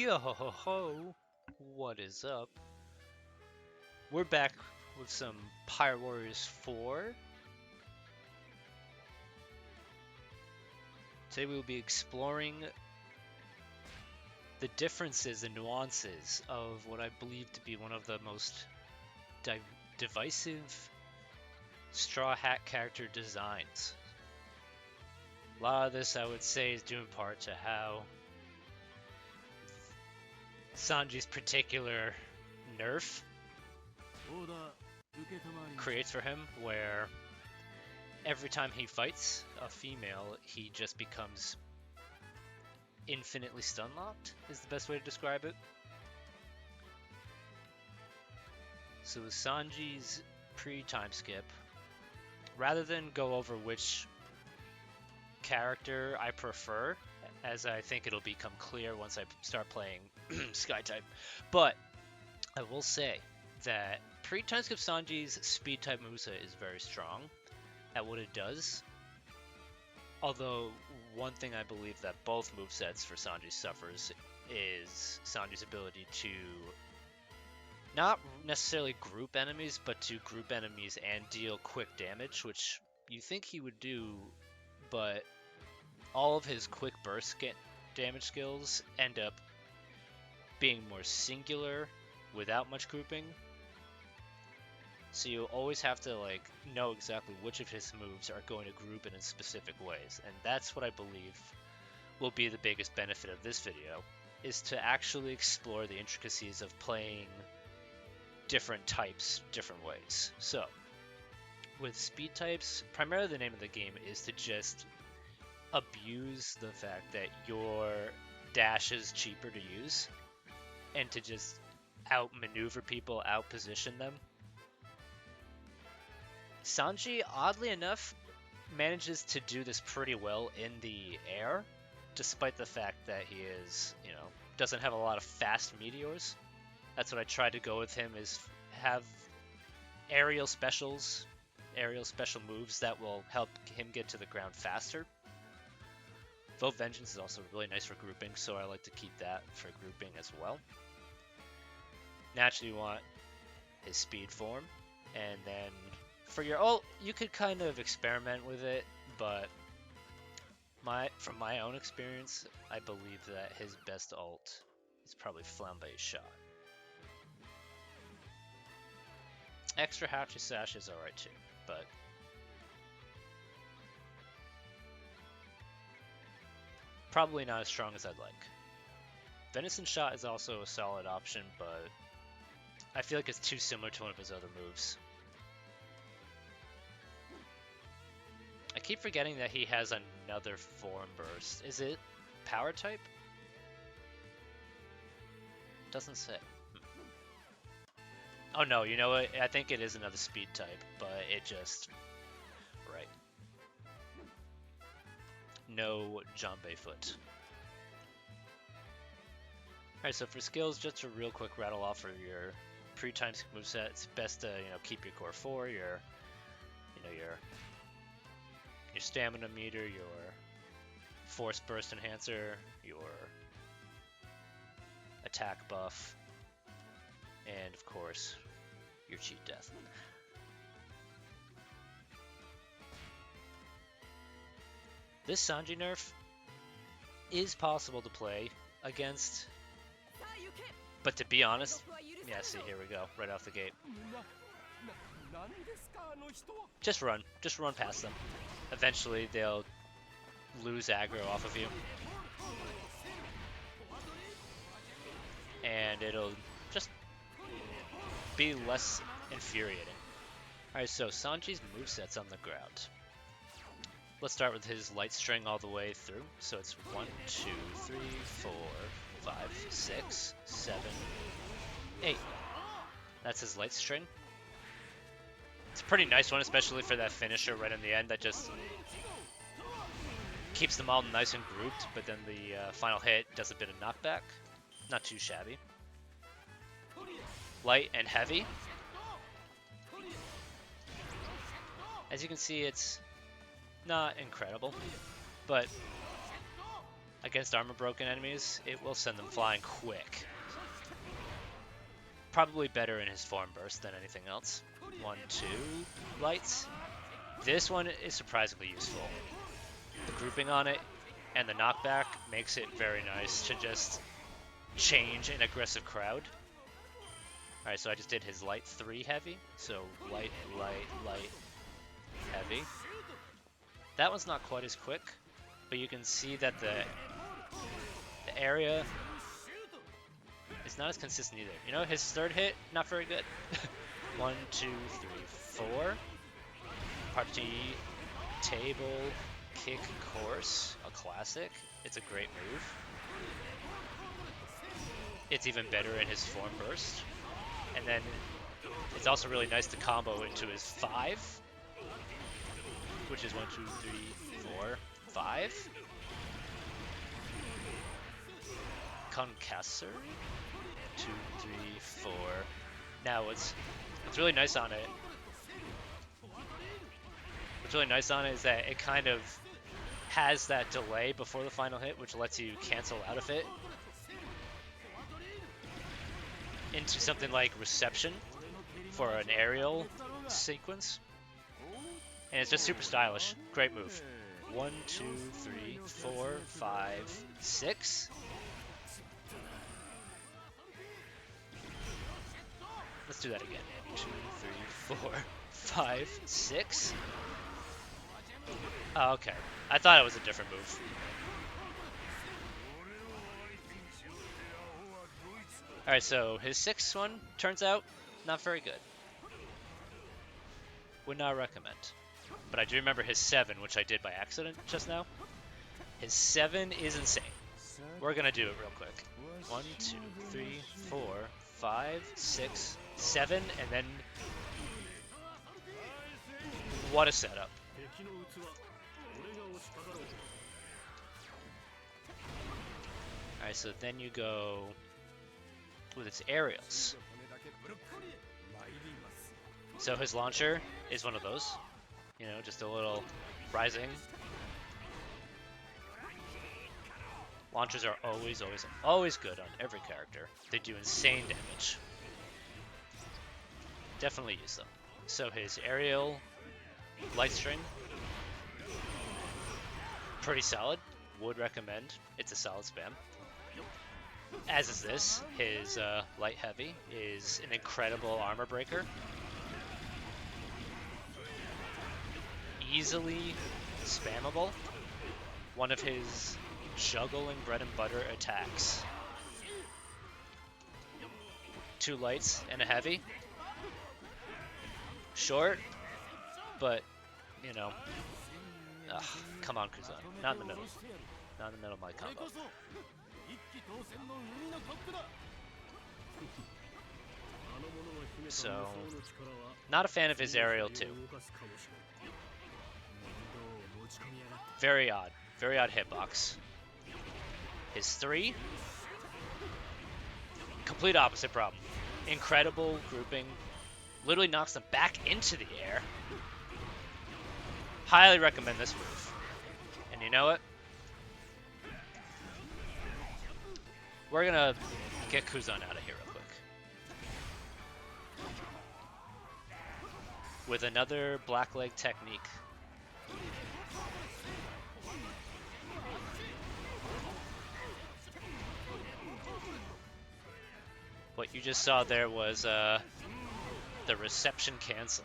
Yo ho ho ho! What is up? We're back with some Pirate Warriors 4. Today we will be exploring the differences and nuances of what I believe to be one of the most divisive Straw Hat character designs. A lot of this, I would say, is due in part to how Sanji's particular nerf creates for him, where every time he fights a female, he just becomes infinitely stun locked, is the best way to describe it. So with Sanji's pre-time skip, rather than go over which character I prefer, as I think it'll become clear once I start playing Sky type, but I will say that pre-time skip Sanji's speed type moveset is very strong at what it does. Although one thing I believe that both movesets for Sanji suffers is Sanji's ability to not necessarily group enemies, but to group enemies and deal quick damage, which you think he would do, but all of his quick burst damage skills end up being more singular without much grouping. So you always have to know exactly which of his moves are going to group in specific ways, and that's what I believe will be the biggest benefit of this video, is to actually explore the intricacies of playing different types different ways. So with speed types, primarily the name of the game is to just abuse the fact that your dash is cheaper to use and to just outmaneuver people, outposition them. Sanji, oddly enough, manages to do this pretty well in the air, despite the fact that he is, doesn't have a lot of fast meteors. That's what I tried to go with him, is have aerial special moves that will help him get to the ground faster. Vote Vengeance is also really nice for grouping, so I like to keep that for grouping as well. Naturally, you want his speed form, and then for your ult, you could kind of experiment with it, but from my own experience, I believe that his best ult is probably Flambe Shot. Extra Hatchet Sash is alright too, but probably not as strong as I'd like. Venison Shot is also a solid option, but I feel like it's too similar to one of his other moves. I keep forgetting that he has another form burst. Is it power type? Doesn't say. Oh no, you know what? I think it is another speed type, but it just... right. No Jambe Foot. Alright, so for skills, just a real quick rattle off for your pre-time moveset. It's best to keep your core 4, your stamina meter, your force burst enhancer, your attack buff, and of course your cheat death. This Sanji nerf is possible to play against, but to be honest, yeah, see, here we go, right off the gate. Just run past them. Eventually they'll lose aggro off of you, and it'll just be less infuriating. Alright, so Sanji's moveset's on the ground. Let's start with his light string all the way through. So it's 1, 2, 3, 4, 5, 6, 7, 8. That's his light string. It's a pretty nice one, especially for that finisher right in the end that just keeps them all nice and grouped, but then the final hit does a bit of knockback. Not too shabby. Light and heavy. As you can see, it's not incredible, but against armor broken enemies, it will send them flying quick. Probably better in his form burst than anything else. 1, 2 lights. This one is surprisingly useful. The grouping on it and the knockback makes it very nice to just change an aggressive crowd. Alright, so I just did his light 3 heavy. So light, light, light, heavy. That one's not quite as quick, but you can see that the area is not as consistent either. You know, his third hit, not very good. 1, 2, 3, 4. Party, table, kick, course, a classic. It's a great move. It's even better in his form burst. And then it's also really nice to combo into his 5, which is 1, 2, 3, 4, 5. Concassor. 2, 3, 4. Now what's really nice on it. What's really nice on it is that it kind of has that delay before the final hit, which lets you cancel out of it into something like reception for an aerial sequence. And it's just super stylish. Great move. 1, 2, 3, 4, 5, 6. Let's do that again. 2, 3, 4, 5, 6. Oh, okay. I thought it was a different move. Alright, so his 6th one turns out not very good. Would not recommend. But I do remember his 7, which I did by accident just now. His 7 is insane. We're gonna do it real quick. 1, 2, 3, 4, 5, 6, 7, and then what a setup. Alright, so then you go with its aerials. So his launcher is one of those. You know, just a little rising. Launchers are always good on every character. They do insane damage. Definitely use them. So his aerial light string, pretty solid. Would recommend. It's a solid spam. As is this. His light heavy is an incredible armor breaker. Easily spammable. One of his juggling bread and butter attacks. 2 lights and a heavy. Short, but, you know. Ugh, come on, Kuzan. Not in the middle. Not in the middle of my combo. So, not a fan of his aerial too. Very odd hitbox. His 3, complete opposite problem. Incredible grouping, literally knocks them back into the air. Highly recommend this move. And you know what? We're gonna get Kuzan out of here real quick. With another black leg technique. What you just saw there was the reception cancel.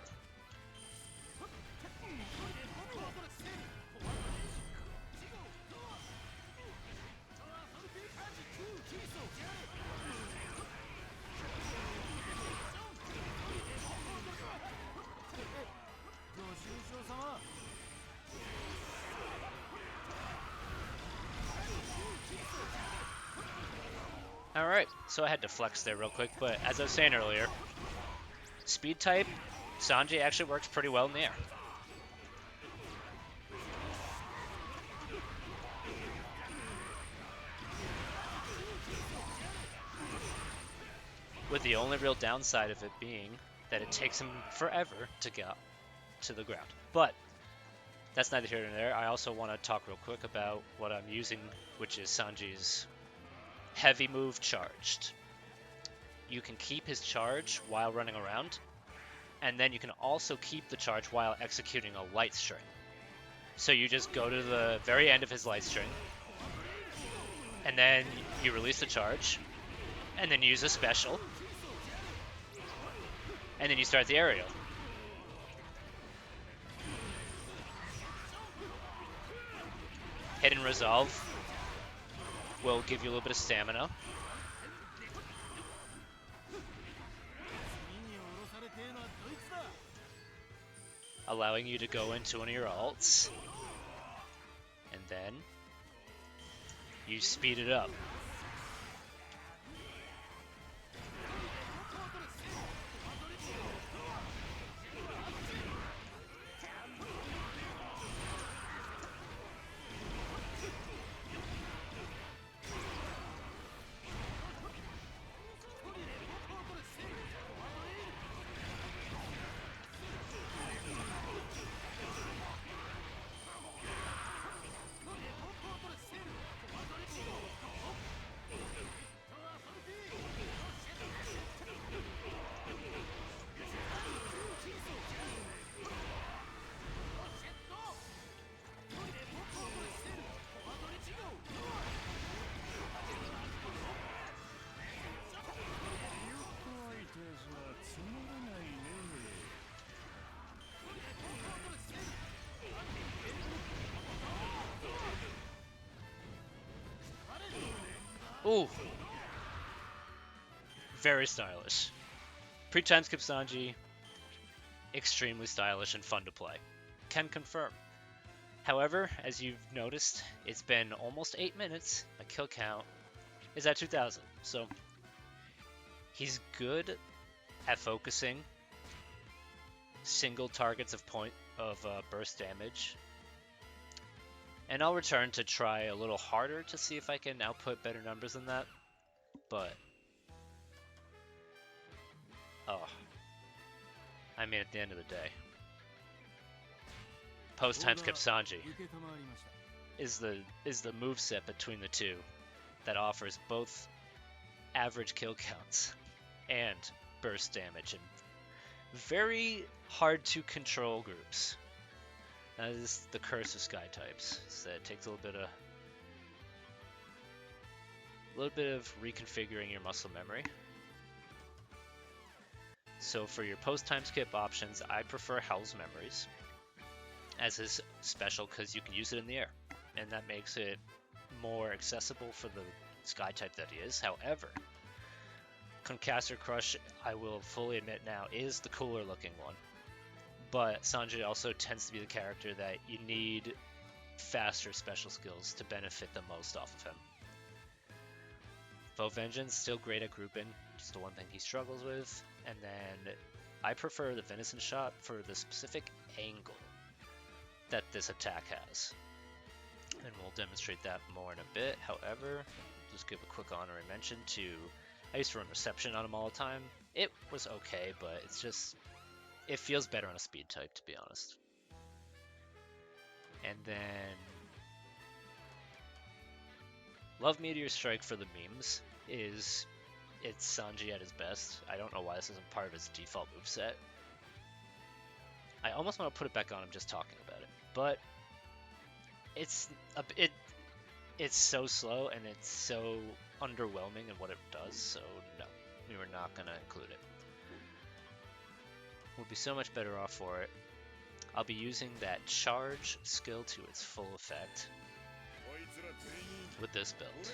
Alright, so I had to flex there real quick, but as I was saying earlier, speed type, Sanji actually works pretty well in the air. With the only real downside of it being that it takes him forever to get to the ground. But That's neither here nor there. I also want to talk real quick about what I'm using, which is Sanji's heavy move charged. You can keep his charge while running around, and then you can also keep the charge while executing a light string. So you just go to the very end of his light string, and then you release the charge, and then use a special, and then you start the aerial. Hidden Resolve will give you a little bit of stamina. Allowing you to go into one of your ults. And then you speed it up. Ooh. Very stylish. Pre-timeskip Sanji, extremely stylish and fun to play. Can confirm. However, as you've noticed, it's been almost 8 minutes. My kill count is at 2,000. So he's good at focusing single targets of burst damage. And I'll return to try a little harder to see if I can output better numbers than that. But I mean, at the end of the day, post timeskip Sanji is the moveset between the two that offers both average kill counts and burst damage in very hard to control groups. That is the curse of sky types. So it takes a little bit of reconfiguring your muscle memory. So for your post timeskip options, I prefer Hell's Memories as his special because you can use it in the air, and that makes it more accessible for the sky type that he is. However, Concaster Crush, I will fully admit now, is the cooler looking one. But Sanji also tends to be the character that you need faster special skills to benefit the most off of him. Foe Vengeance, still great at grouping, just the one thing he struggles with. And then I prefer the Venison Shot for the specific angle that this attack has. And we'll demonstrate that more in a bit. However, just give a quick honorary mention to, I used to run Reception on him all the time. It was okay, but it's just, it feels better on a speed type, to be honest. And then Love Meteor Strike for the memes it's Sanji at his best. I don't know why this isn't part of his default moveset. I almost want to put it back on him just talking about it, but it's so slow and it's so underwhelming in what it does, so no, we were not going to include it. We'll be so much better off for it. I'll be using that charge skill to its full effect with this build.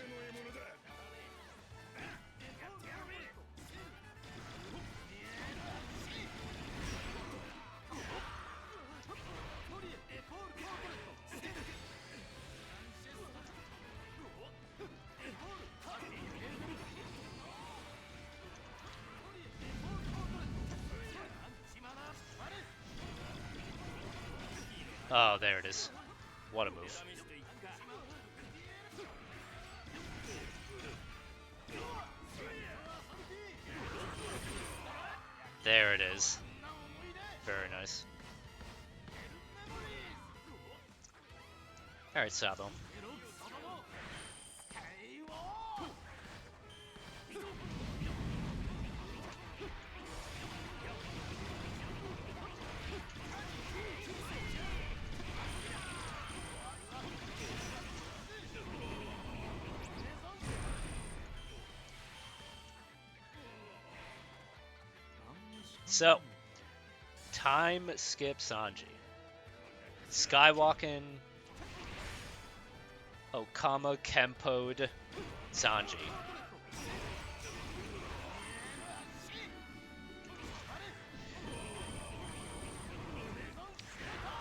Oh, there it is. What a move. There it is. Very nice. Alright, Sabo. So, time skip Sanji. Skywalking Okama Kempo'd Sanji.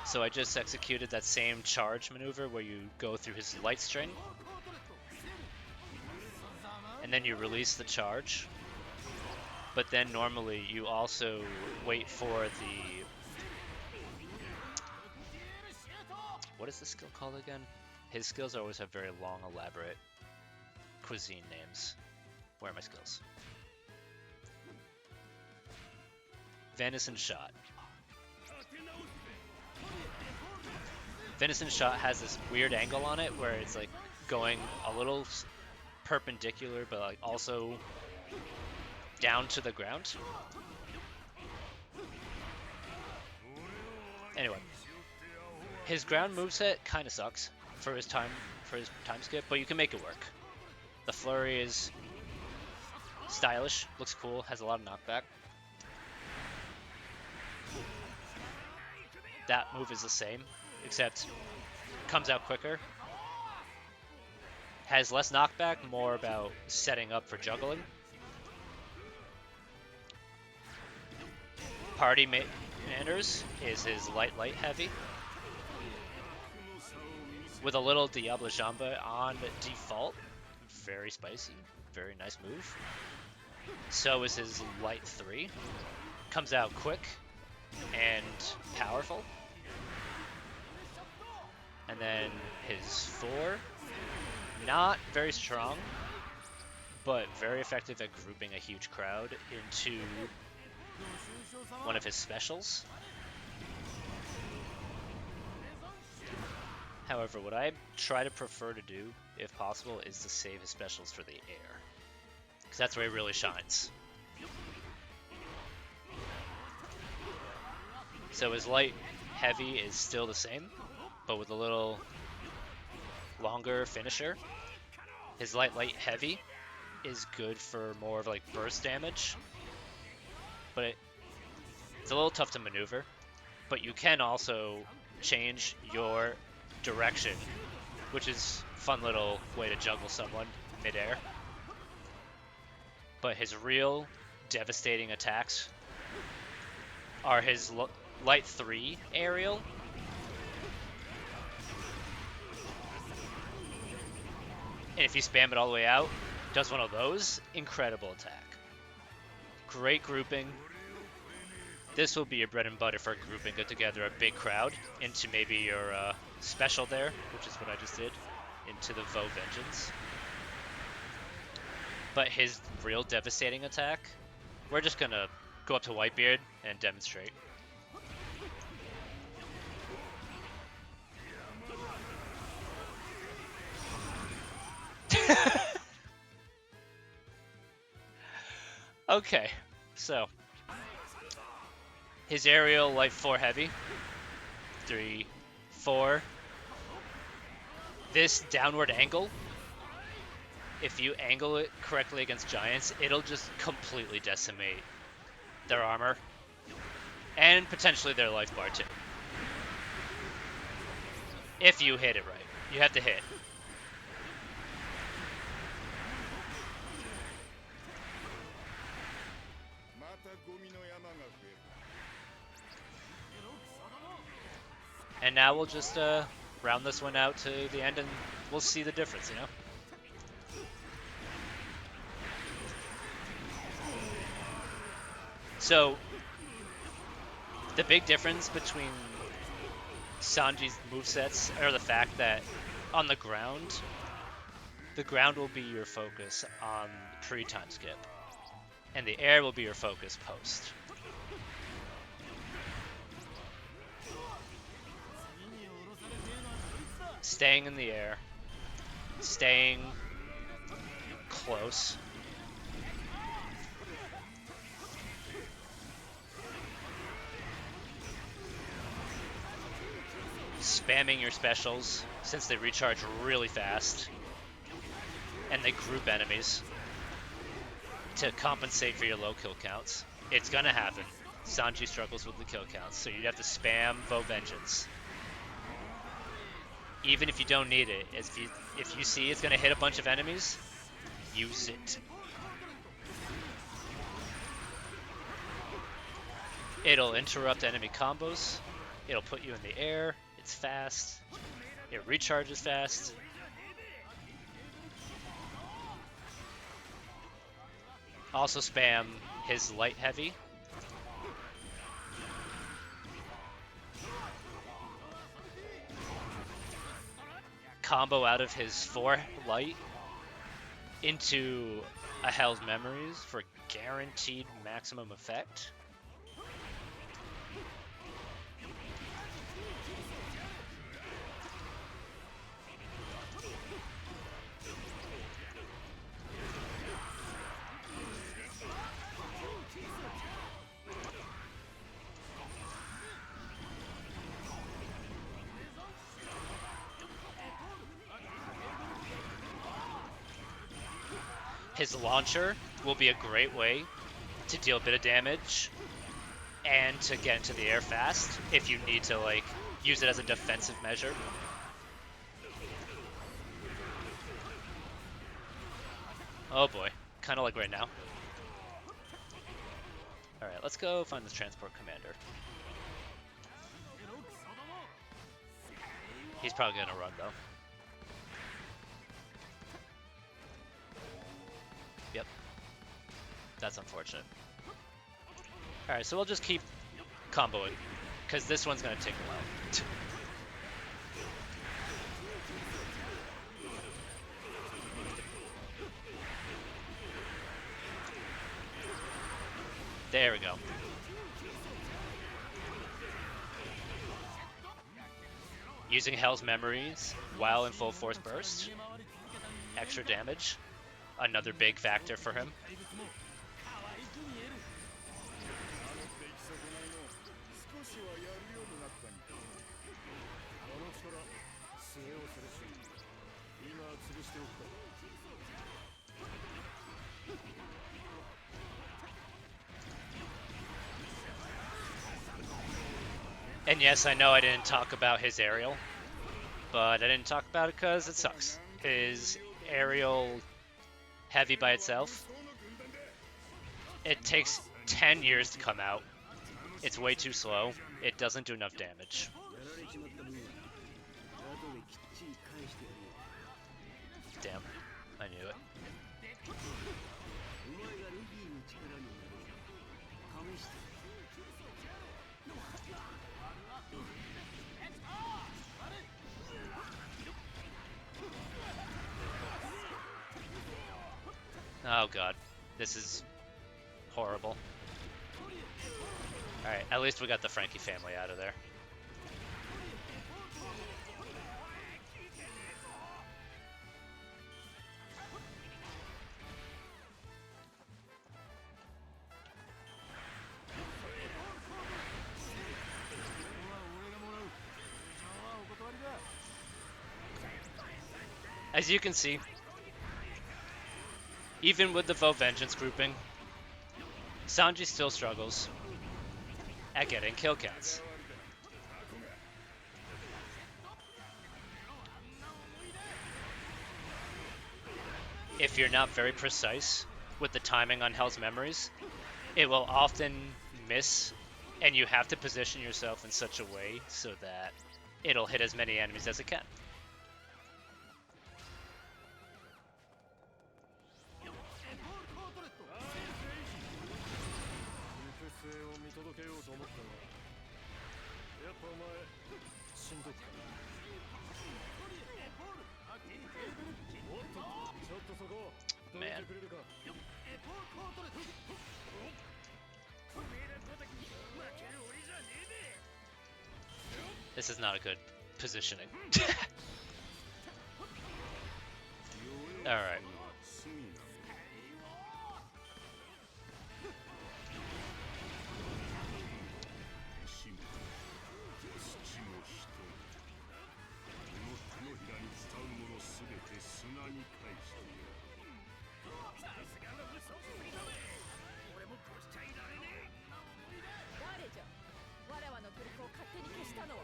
So I just executed that same charge maneuver where you go through his light string. And then you release the charge. But then normally you also wait for the... What is the skill called again? His skills always have very long, elaborate cuisine names. Where are my skills? Venison Shot. Venison Shot has this weird angle on it where it's like going a little perpendicular, but like also down to the ground. Anyway, his ground moveset kind of sucks for his time skip, but you can make it work. The flurry is stylish, looks cool, has a lot of knockback. That move is the same, except comes out quicker. Has less knockback, more about setting up for juggling. Party Manners is his light heavy. With a little Diablo Jamba on default. Very spicy, very nice move. So is his light 3. Comes out quick and powerful. And then his 4, not very strong, but very effective at grouping a huge crowd into one of his specials. However, what I try to prefer to do, if possible, is to save his specials for the air. Because that's where he really shines. So his light heavy is still the same, but with a little longer finisher. His light heavy is good for more of like burst damage, but it's a little tough to maneuver. But you can also change your direction, which is a fun little way to juggle someone midair. But his real devastating attacks are his light 3 aerial. And if you spam it all the way out, does one of those, incredible attack. Great grouping. This will be your bread and butter for grouping together a big crowd into maybe your special there, which is what I just did, into the Vo Vengeance. But his real devastating attack, we're just gonna go up to Whitebeard and demonstrate. Okay, so his aerial light 4 heavy, 3, 4. This downward angle, if you angle it correctly against giants, it'll just completely decimate their armor and potentially their life bar too. If you hit it right, you have to hit. And now we'll just round this one out to the end and we'll see the difference, you know? So, the big difference between Sanji's movesets are the fact that on the ground will be your focus on pre-time skip, and the air will be your focus post. staying in the air, staying close. Spamming your specials, since they recharge really fast. And they group enemies to compensate for your low kill counts. It's gonna happen. Sanji struggles with the kill counts, so you'd have to spam Vo Vengeance. Even if you don't need it, if you see it's gonna hit a bunch of enemies, use it. It'll interrupt enemy combos. It'll put you in the air. It's fast. It recharges fast. Also spam his light heavy. Combo out of his 4 light into a Hell's Memories for guaranteed maximum effect. His launcher will be a great way to deal a bit of damage and to get into the air fast if you need to like use it as a defensive measure. Oh boy, kind of like right now. Alright, let's go find this transport commander. He's probably gonna run though. Yep. That's unfortunate. Alright, so we'll just keep comboing, because this one's gonna take a while. There we go. Using Hell's Memories while in full force burst. Extra damage. Another big factor for him. And yes, I know I didn't talk about his aerial, but I didn't talk about it because it sucks. His aerial heavy by itself, it takes 10 years to come out. It's way too slow. It doesn't do enough damage. Damn, I knew it. Oh god, this is horrible. Alright, at least we got the Frankie family out of there. As you can see, even with the Vo Vengeance grouping, Sanji still struggles at getting kill counts. If you're not very precise with the timing on Hell's Memories, it will often miss, and you have to position yourself in such a way so that it'll hit as many enemies as it can. Man. This is not a good positioning. Alright.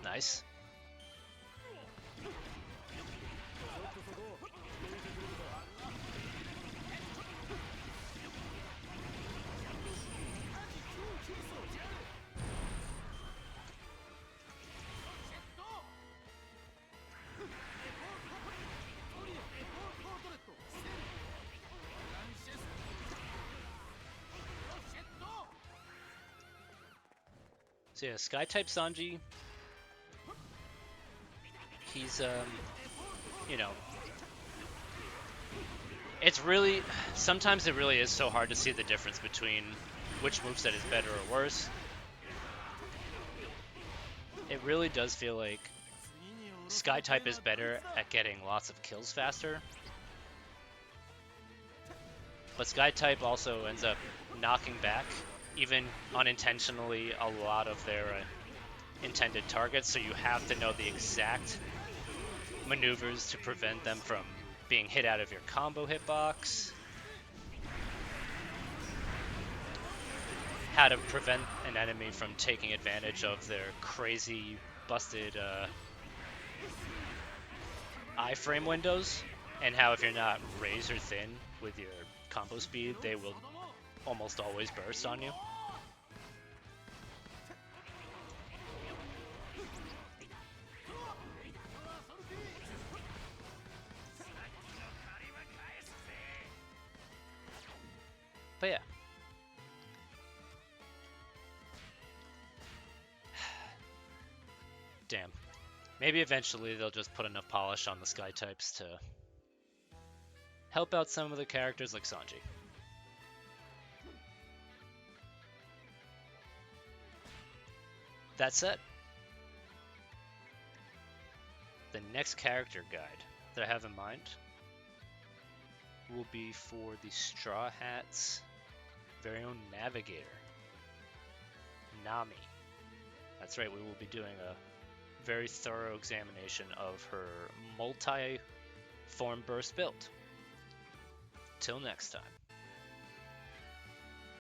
Nice. So yeah, Sky type Sanji, he's you know, it's really, sometimes it really is so hard to see the difference between which moveset is better or worse. It really does feel like Sky type is better at getting lots of kills faster, but Sky type also ends up knocking back, even unintentionally, a lot of their intended targets, so you have to know the exact maneuvers to prevent them from being hit out of your combo hitbox, how to prevent an enemy from taking advantage of their crazy busted iframe windows, and how if you're not razor thin with your combo speed, they will almost always burst on you. But yeah. Damn. Maybe eventually they'll just put enough polish on the Sky types to help out some of the characters like Sanji. That said, the next character guide that I have in mind will be for the Straw Hat's very own navigator, Nami. That's right, we will be doing a very thorough examination of her multi-form burst build. Till next time.